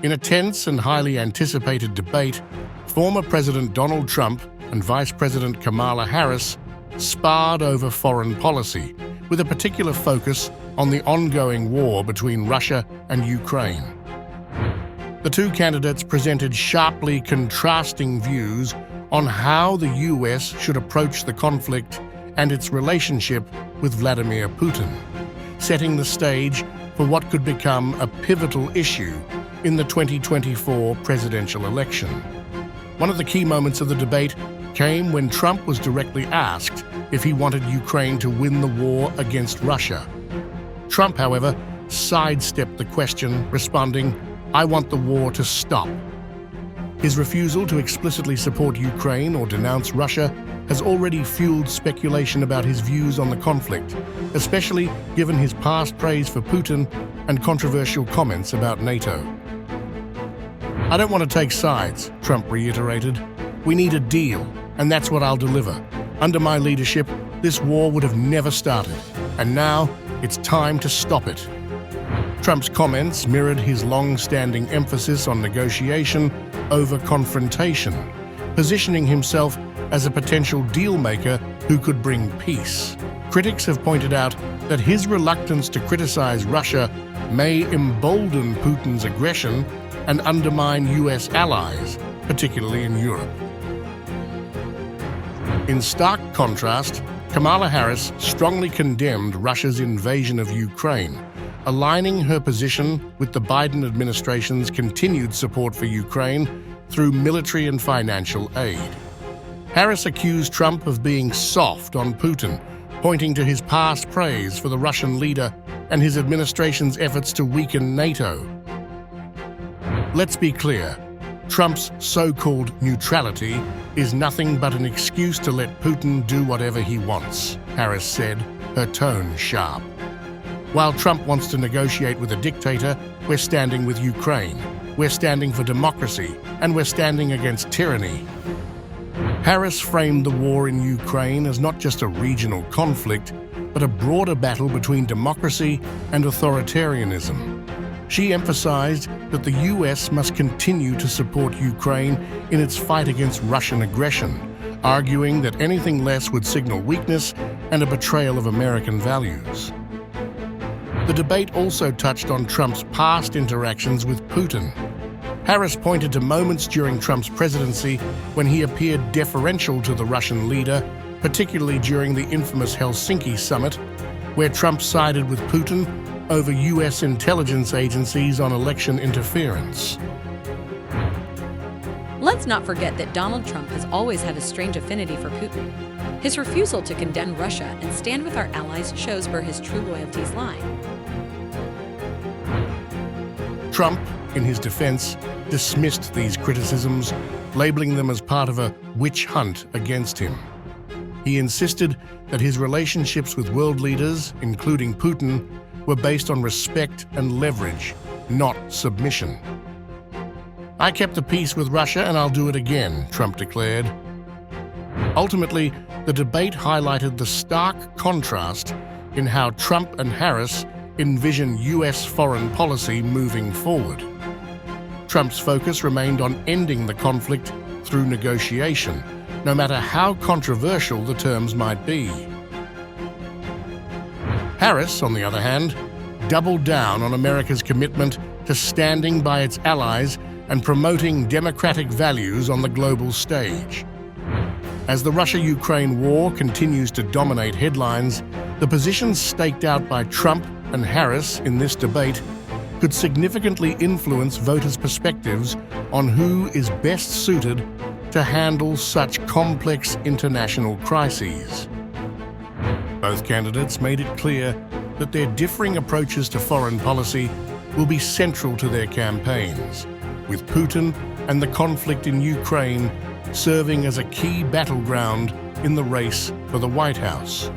In a tense and highly anticipated debate, former President Donald Trump and Vice President Kamala Harris sparred over foreign policy, with a particular focus on the ongoing war between Russia and Ukraine. The two candidates presented sharply contrasting views on how the US should approach the conflict and its relationship with Vladimir Putin, setting the stage for what could become a pivotal issue in the 2024 presidential election. One of the key moments of the debate came when Trump was directly asked if he wanted Ukraine to win the war against Russia. Trump, however, sidestepped the question, responding, "I want the war to stop." His refusal to explicitly support Ukraine or denounce Russia has already fueled speculation about his views on the conflict, especially given his past praise for Putin and controversial comments about NATO. "I don't want to take sides," Trump reiterated. "We need a deal, and that's what I'll deliver. Under my leadership, this war would have never started, and now it's time to stop it." Trump's comments mirrored his long-standing emphasis on negotiation over confrontation, positioning himself as a potential deal-maker who could bring peace. Critics have pointed out that his reluctance to criticize Russia may embolden Putin's aggression and undermine US allies, particularly in Europe. In stark contrast, Kamala Harris strongly condemned Russia's invasion of Ukraine, aligning her position with the Biden administration's continued support for Ukraine through military and financial aid. Harris accused Trump of being soft on Putin, pointing to his past praise for the Russian leader and his administration's efforts to weaken NATO. Let's be clear, Trump's so-called neutrality is nothing but an excuse to let Putin do whatever he wants, Harris said, her tone sharp. While Trump wants to negotiate with a dictator, we're standing with Ukraine, we're standing for democracy, and we're standing against tyranny. Harris framed the war in Ukraine as not just a regional conflict, but a broader battle between democracy and authoritarianism. She emphasized that the US must continue to support Ukraine in its fight against Russian aggression, arguing that anything less would signal weakness and a betrayal of American values. The debate also touched on Trump's past interactions with Putin. Harris pointed to moments during Trump's presidency when he appeared deferential to the Russian leader, particularly during the infamous Helsinki summit, where Trump sided with Putin over US intelligence agencies on election interference. Let's not forget that Donald Trump has always had a strange affinity for Putin. His refusal to condemn Russia and stand with our allies shows where his true loyalties lie. Trump, in his defense, dismissed these criticisms, labeling them as part of a witch hunt against him. He insisted that his relationships with world leaders, including Putin, were based on respect and leverage, not submission. "I kept the peace with Russia and I'll do it again," Trump declared. Ultimately, the debate highlighted the stark contrast in how Trump and Harris envision US foreign policy moving forward. Trump's focus remained on ending the conflict through negotiation, no matter how controversial the terms might be. Harris, on the other hand, doubled down on America's commitment to standing by its allies and promoting democratic values on the global stage. As the Russia-Ukraine war continues to dominate headlines, the positions staked out by Trump and Harris in this debate could significantly influence voters' perspectives on who is best suited to handle such complex international crises. Both candidates made it clear that their differing approaches to foreign policy will be central to their campaigns, with Putin and the conflict in Ukraine serving as a key battleground in the race for the White House.